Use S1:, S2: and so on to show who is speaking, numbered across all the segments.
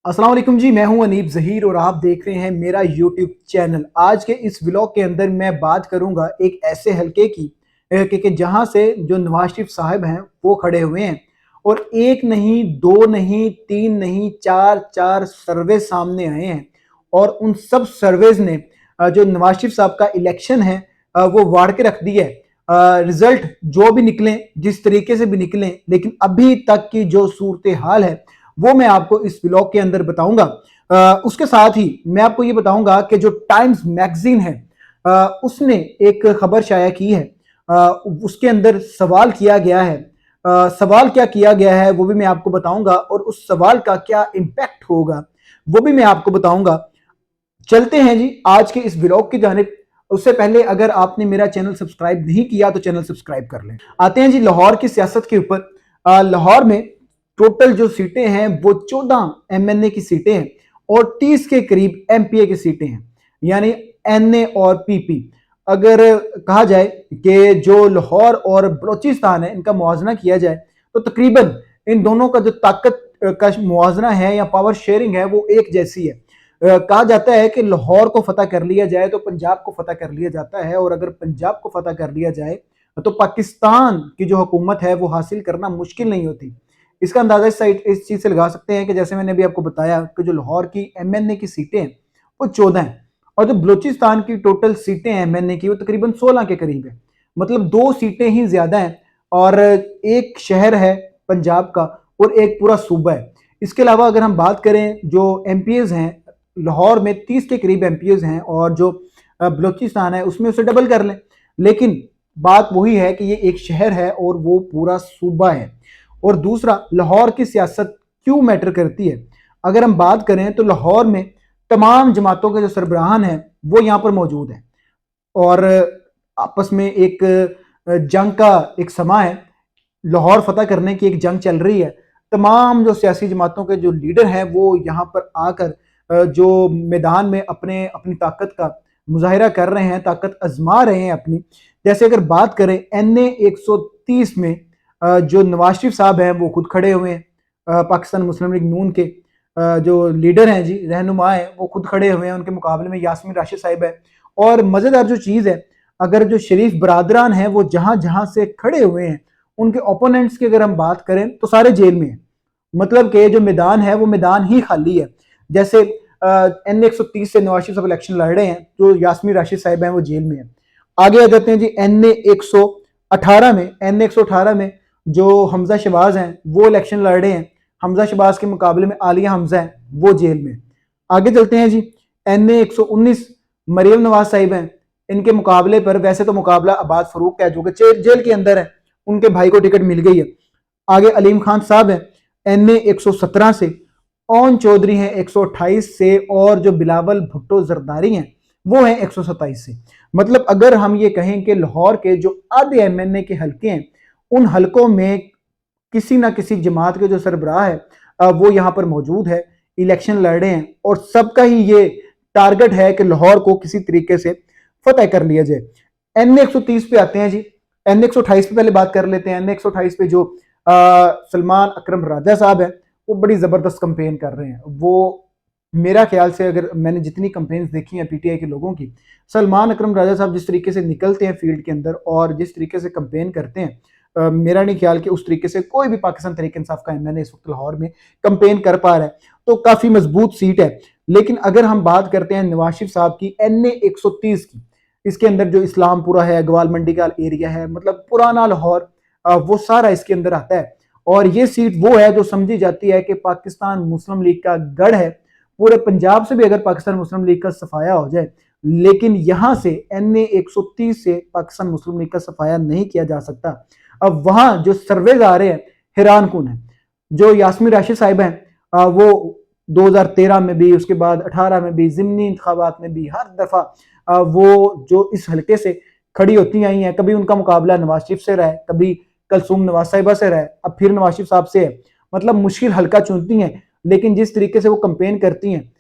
S1: अस्सलाम वालेकुम जी, मैं हूं अनीब ज़हीर और आप देख रहे हैं मेरा यूट्यूब चैनल। आज के इस व्लॉग के अंदर मैं बात करूंगा एक ऐसे हलके की कि जहां से जो नवाज शरीफ साहब हैं वो खड़े हुए हैं और एक नहीं, दो नहीं, तीन नहीं, चार चार सर्वे सामने आए हैं और उन सब सर्वेज ने जो नवाज शरीफ साहब का इलेक्शन है वो वाड़ के रख दिया है। रिजल्ट जो भी निकले, जिस तरीके से भी निकले, लेकिन अभी तक की जो सूरत हाल है वो मैं आपको इस ब्लॉग के अंदर बताऊंगा। उसके साथ ही मैं आपको ये बताऊंगा कि जो टाइम्स मैगजीन है उसने एक खबर शाया की है। उसके अंदर सवाल किया गया है। सवाल क्या किया गया है वो भी मैं आपको बताऊंगा और उस सवाल का क्या इम्पैक्ट होगा वो भी मैं आपको बताऊंगा। चलते हैं जी आज के इस ब्लॉग की जानिब। उससे पहले अगर आपने मेरा चैनल सब्सक्राइब नहीं किया तो चैनल सब्सक्राइब कर लें। आते हैं जी लाहौर की सियासत के ऊपर। लाहौर में टोटल जो सीटें हैं वो 14 एमएनए की सीटें हैं और 30 के करीब एमपीए की सीटें हैं, यानी एनए और पीपी। अगर कहा जाए कि जो लाहौर और बलोचिस्तान है इनका मुआवजना किया जाए तो तकरीबन इन दोनों का जो ताकत का मुआवजना है या पावर शेयरिंग है वो एक जैसी है। कहा जाता है कि लाहौर को फतह कर लिया जाए तो पंजाब को फतह कर लिया जाता है और अगर पंजाब को फतह कर लिया जाए तो पाकिस्तान की जो हुकूमत है वो हासिल करना मुश्किल नहीं होती। इसका अंदाजा इस चीज से लगा सकते हैं कि जैसे मैंने अभी आपको बताया कि जो लाहौर की एमएनए की सीटें हैं वो 14 हैं और जो बलूचिस्तान की टोटल सीटें हैं एमएनए की वो तकरीबन 16 के करीब है। मतलब 2 सीटें ही ज्यादा हैं और एक शहर है पंजाब का और एक पूरा सूबा है। इसके अलावा अगर हम बात करें जो एमपीएज हैं, लाहौर में 30 के करीब एमपीएज हैं और जो बलूचिस्तान है उसमें उसे डबल कर लें, लेकिन बात वही है कि ये एक शहर है और वो पूरा सूबा है। और दूसरा, लाहौर की सियासत क्यों मैटर करती है। अगर हम बात करें तो लाहौर में तमाम जमातों के जो सरबराहान हैं वो यहाँ पर मौजूद हैं और आपस में एक जंग का एक समा है। लाहौर फतह करने की एक जंग चल रही है। तमाम जो सियासी जमातों के जो लीडर हैं वो यहाँ पर आकर जो मैदान में अपने अपनी ताकत का मुजाहिरा कर रहे हैं, ताकत आजमा रहे हैं अपनी। जैसे अगर बात करें एनए 130 में जो नवाज शरीफ साहब हैं वो खुद खड़े हुए हैं। पाकिस्तान मुस्लिम लीग नून के जो लीडर हैं जी, रहनुमा हैं, वो खुद खड़े हुए हैं। उनके मुकाबले में यास्मीन राशिद साहिब है। और मजेदार जो चीज़ है, अगर जो शरीफ बरादरान हैं वो जहां जहां से खड़े हुए हैं उनके ओपोनेंट्स की अगर हम बात करें तो सारे जेल में हैं। मतलब कि जो मैदान है वो मैदान ही खाली है। जैसे एन 130 से नवाज शरीफ साहब इलेक्शन लड़ रहे हैं तो यास्मीन राशिद साहिब हैं वो जेल में है। आगे आ जाते हैं जी एन 118 में। एन 118 में जो हमजा शहबाज हैं वो इलेक्शन लड़ रहे हैं। हमजा शहबाज के मुकाबले में आलिया हमजा है वो जेल में। आगे चलते हैं जी एन 119 मरियम नवाज साहिब हैं। इनके मुकाबले पर वैसे तो मुकाबला अब्बास फरूक है जो कि जेल के अंदर है, उनके भाई को टिकट मिल गई है। आगे अलीम खान साहब हैं एन 117 से, ओन चौधरी हैं 128 से और जो बिलावल भुट्टो जरदारी हैं वो हैं 127 से। मतलब अगर हम ये कहें कि लाहौर के जो आधे एमएनए के हल्के हैं उन हलकों में किसी ना किसी जमात के जो सरबराह है वो यहाँ पर मौजूद है, इलेक्शन लड़ रहे हैं और सबका ही ये टारगेट है कि लाहौर को किसी तरीके से फतेह कर लिया जाए। एन 130 पे आते हैं जी। एन 128 पे पहले बात कर लेते हैं। एन 128 पे जो सलमान अकरम राजा साहब है वो बड़ी जबरदस्त कंपेन कर रहे हैं। वो मेरा ख्याल से अगर मैंने जितनी कंपेन्स देखी हैं पीटीआई के लोगों की, सलमान अकरम राजा साहब जिस तरीके से निकलते हैं फील्ड के अंदर और जिस तरीके से कंपेन करते हैं, मेरा नहीं ख्याल कि उस तरीके से कोई भी पाकिस्तान तहरीक इंसाफ का एमएनए इस वक्त लाहौर में कंपेन कर पा रहा है। तो काफी मजबूत सीट है। लेकिन अगर हम बात करते हैं नवाज शरीफ साहब की एनए 130 की, इसके अंदर जो इस्लामपुरा है, गवाल मंडी का एरिया है, मतलब पुराना लाहौर, वो सारा इसके अंदर आता है। और ये सीट वो है जो समझी जाती है कि पाकिस्तान मुस्लिम लीग का गढ़ है। पूरे पंजाब से भी अगर पाकिस्तान मुस्लिम लीग का सफाया हो जाए, लेकिन यहां से एनए 130 से पाकिस्तान मुस्लिम लीग का सफाया नहीं किया जा सकता। अब वहां जो सर्वेज आ रहे हैं हैरान कुन है। जो यास्मीन राशिद साहिब हैं वो 2013 में भी, उसके बाद 18 में भी, जिमनी इंतखाबात में भी हर दफा वो जो इस हल्के से खड़ी होती आई हैं। कभी उनका मुकाबला नवाज शरीफ से रहा है, कभी कलसूम नवाज साहिबा से रहा है, अब फिर नवाज शरीफ साहब से है। मतलब मुश्किल हल्का चुनती हैं, लेकिन जिस तरीके से वो कंपेन करती हैं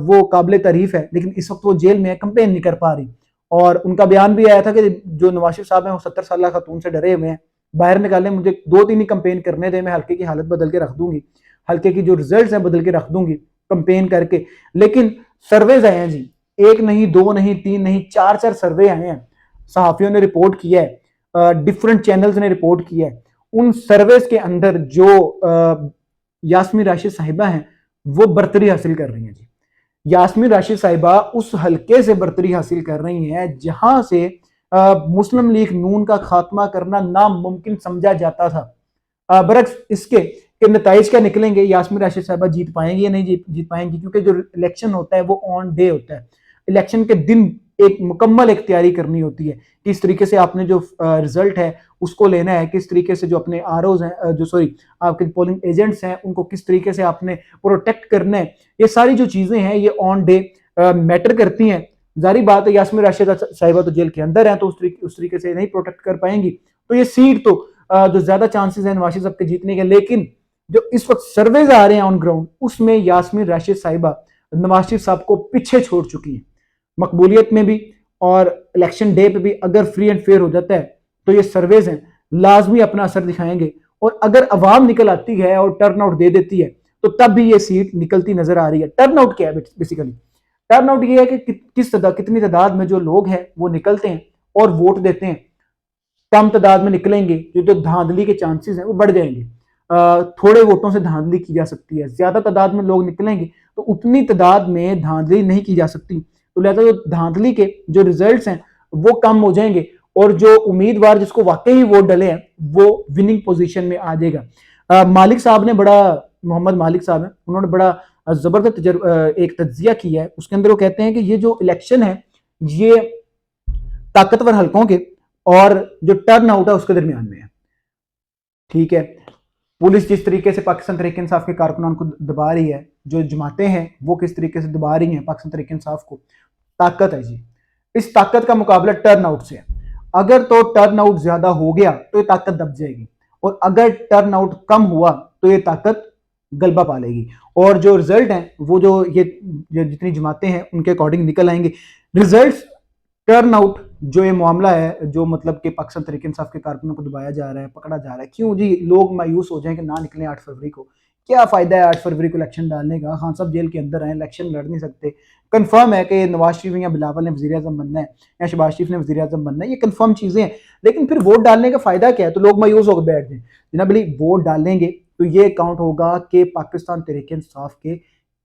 S1: वो काबिल तारीफ है। लेकिन इस वक्त वो जेल में है, कंपेन नहीं कर पा रही। और उनका बयान भी आया था कि जो नवाज शरीफ साहब हैं वो 70 साल खातून से डरे हुए हैं, बाहर निकालें, मुझे 2-3 ही कंपेन करने दें, मैं हल्के की हालत बदल के रख दूंगी, हल्के की जो रिजल्ट हैं बदल के रख दूंगी। कंपेन करके, लेकिन सर्वेज आए हैं जी, एक नहीं, दो नहीं, तीन नहीं, चार चार सर्वे आए हैं, सहाफियों ने रिपोर्ट किया है, डिफरेंट चैनल्स ने रिपोर्ट किया है। उन सर्वेस के अंदर जो यास्मीन राशिद साहिबा हैं वो बर्तरी हासिल कर रही हैं जी। यास्मीन राशिद साहिबा उस हलके से बर्तरी हासिल कर रही हैं जहां से मुस्लिम लीग नून का खात्मा करना नामुमकिन समझा जाता था। बरक्स इसके कि नताइज क्या निकलेंगे, यास्मीन राशिद साहिबा जीत पाएंगी या नहीं जीत पाएंगी, क्योंकि जो इलेक्शन होता है वो ऑन डे होता है। इलेक्शन के दिन एक मुकम्मल एक तैयारी करनी होती है, किस तरीके से आपने जो रिजल्ट है उसको लेना है, किस तरीके से जो अपने आरओज हैं, जो सॉरी आपके पोलिंग एजेंट्स हैं उनको किस तरीके से आपने प्रोटेक्ट करना है। ये सारी जो चीजें हैं ये ऑन डे मैटर करती हैं। जारी बात है यास्मीन राशिद साहिबा तो जेल के अंदर हैं, तो उस तरीके से नहीं प्रोटेक्ट कर पाएंगी, तो ये सीट तो जो ज्यादा चांसेस है नवाज शरीफ साहब के जीतने के। लेकिन जो इस वक्त सर्वेज आ रहे हैं ऑन ग्राउंड, उसमें यास्मीन राशिद साहिबा नवाज शरीफ साहब को पीछे छोड़ चुकी है मकबूलियत में भी, और इलेक्शन डे पे भी अगर फ्री एंड फेयर हो जाता है तो ये सर्वेज हैं लाजमी अपना असर दिखाएंगे। और अगर अवाम निकल आती है और टर्न आउट दे देती है तो तब भी ये सीट निकलती नजर आ रही है। टर्न आउट क्या है बेसिकली? टर्न आउट ये है कि कितनी तादाद में जो लोग हैं वो निकलते हैं और वोट देते हैं। कम तादाद में निकलेंगे जो धांधली के चांसेस हैं वो बढ़ जाएंगे, थोड़े वोटों से धांधली की जा सकती है। ज्यादा तादाद में लोग निकलेंगे तो उतनी तादाद में धांधली नहीं की जा सकती, तो लिहाजा जो धांधली के जो रिजल्ट्स हैं वो कम हो जाएंगे और जो उम्मीदवार जिसको वाकई वोट डले हैं वो विनिंग पोजीशन में आ जाएगा। मालिक साहब ने बड़ा, मोहम्मद मालिक साहब हैं, उन्होंने बड़ा जबरदस्त एक तज्जिया किया है। उसके अंदर वो कहते हैं कि ये जो इलेक्शन है ये ताकतवर हलकों के और जो टर्न आउट है उसके दरमियान में है। ठीक है, पुलिस जिस तरीके से पाकिस्तान तहरीक इंसाफ के कारकुनान को दबा रही है, जो जमातें हैं वो किस तरीके से दबा रही हैं पाकिस्तान तहरीक इंसाफ को, ताकत है जी। इस ताकत का मुकाबला टर्न आउट से है। अगर तो टर्न आउट ज्यादा हो गया तो ये ताकत दब जाएगी, और अगर टर्न आउट कम हुआ तो ये ताकत गलबा पा लेगी। और जो रिजल्ट है वो जो ये जितनी जमातें हैं उनके अकॉर्डिंग निकल आएंगे रिजल्ट। टर्न आउट जो ये मामला है, जो मतलब कि पाकिस्तान तहरीक इंसाफ के कारकुनों को दबाया जा रहा है, पकड़ा जा रहा है, क्यों जी लोग मायूस हो जाएं कि ना निकले 8 फरवरी को? क्या फायदा है 8 फरवरी को इलेक्शन डालने का? खान साहब जेल के अंदर हैं, इलेक्शन लड़ नहीं सकते। कंफर्म है कि नवाज शरीफ या बिलावल ने वजीर आजम बनना है या शहबाज शरीफ ने वजीर आजम बनना है, ये कंफर्म चीजें हैं। लेकिन फिर वोट डालने का फायदा क्या है? तो लोग मायूस होकर बैठ जाए। जनाब अली, वोट डालेंगे तो ये काउंट होगा कि पाकिस्तान तहरीक इंसाफ के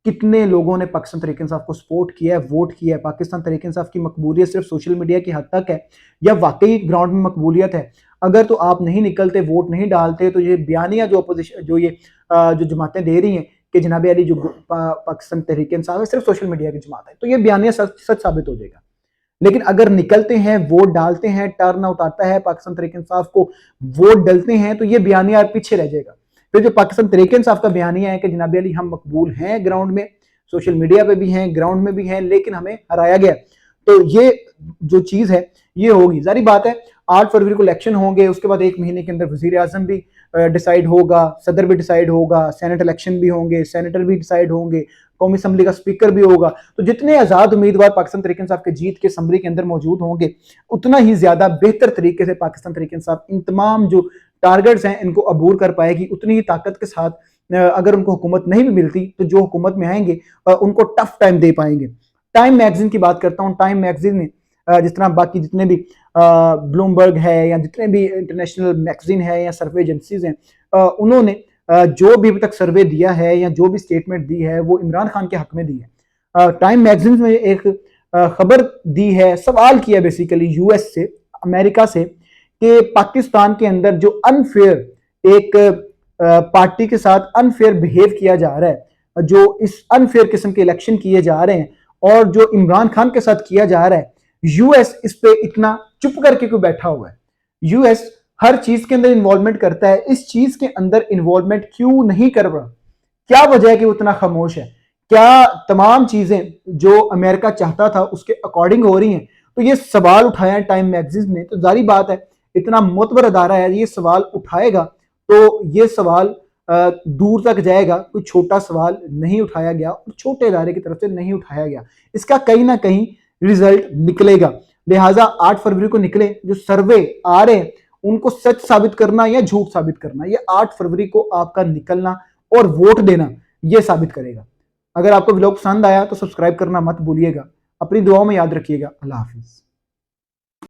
S1: कितने लोगों ने पाकिस्तान तहरीक इंसाफ को सपोर्ट किया है, वोट किया है। पाकिस्तान तहरीक इंसाफ की मकबूलियत सिर्फ सोशल मीडिया की हद तक है या वाकई ग्राउंड में मकबूलियत है? अगर तो आप नहीं निकलते, वोट नहीं डालते, तो ये बयानिया जो अपोजिशन जो ये जो जमातें दे रही हैं कि जनाब अली जो पाकिस्तान तहरीक इंसाफ है सिर्फ सोशल मीडिया की जमात है, तो ये बयानिया सच साबित हो जाएगा। लेकिन अगर निकलते हैं, वोट डालते हैं, टर्न आउट आता है, पाकिस्तान तहरीक इंसाफ को वोट डलते हैं, तो ये बयानिया पीछे रह जाएगा। फिर जो पाकिस्तान तहरीक इंसाफ का बयानिया है कि जनाब अली हम मकबूल हैं ग्राउंड में, सोशल मीडिया पे भी हैं, ग्राउंड में भी हैं, लेकिन हमें हराया गया, तो ये जो चीज है ये होगी। जारी बात है 8 फरवरी को इलेक्शन होंगे, उसके बाद 1 महीने के अंदर वजीर आजम भी डिसाइड होगा, सदर भी डिसाइड होगा, सेनेट इलेक्शन भी होंगे, सेनेटर भी डिसाइड होंगे, कौमी असम्बली का स्पीकर भी होगा। तो जितने आजाद उम्मीदवार पाकिस्तान तहरीक इंसाफ के जीत के असम्बली के अंदर मौजूद होंगे, उतना ही ज्यादा बेहतर तरीके से पाकिस्तान तहरीक इंसाफ इन तमाम जो टारगेट्स हैं इनको अबूर कर पाएगी। उतनी ही ताकत के साथ अगर उनको हुकूमत नहीं भी मिलती तो जो हुकूमत में आएंगे उनको टफ टाइम दे पाएंगे। टाइम मैगजीन की बात करता हूँ। टाइम मैगजीन ने जिस तरह बाकी जितने भी ब्लूमबर्ग है या जितने भी इंटरनेशनल मैगजीन है या सर्वे एजेंसीज हैं, उन्होंने जो भी अभी तक सर्वे दिया है या जो भी स्टेटमेंट दी है वो इमरान खान के हक में दी है। टाइम मैगजीन में एक खबर दी है, सवाल किया बेसिकली यूएस से, अमेरिका से, कि पाकिस्तान के अंदर जो अनफेयर एक पार्टी के साथ अनफेयर बिहेव किया जा रहा है, जो इस अनफेयर किस्म के इलेक्शन किए जा रहे हैं और जो इमरान खान के साथ किया जा रहा है, यूएस इस पे इतना चुप करके क्यों बैठा हुआ है? यूएस हर चीज के अंदर इन्वॉल्वमेंट करता है, इस चीज के अंदर इन्वॉल्वमेंट क्यों नहीं कर रहा? क्या वजह है कि वो इतना खामोश है? क्या तमाम चीजें जो अमेरिका चाहता था उसके अकॉर्डिंग हो रही हैं? तो ये सवाल उठाया टाइम मैगजीन ने। तो जारी बात है इतना मोतबर अदारा है, ये सवाल उठाएगा तो ये सवाल दूर तक जाएगा। कोई छोटा सवाल नहीं उठाया गया और छोटे इदारे की तरफ से नहीं उठाया गया, इसका कहीं ना कहीं रिजल्ट निकलेगा। लिहाजा 8 फरवरी को निकले जो सर्वे आ रहे हैं उनको सच साबित करना या झूठ साबित करना, ये 8 फरवरी को आपका निकलना और वोट देना ये साबित करेगा। अगर आपको व्लॉग पसंद आया तो सब्सक्राइब करना मत भूलिएगा। अपनी दुआओं में याद रखिएगा। अल्लाह हाफिज़।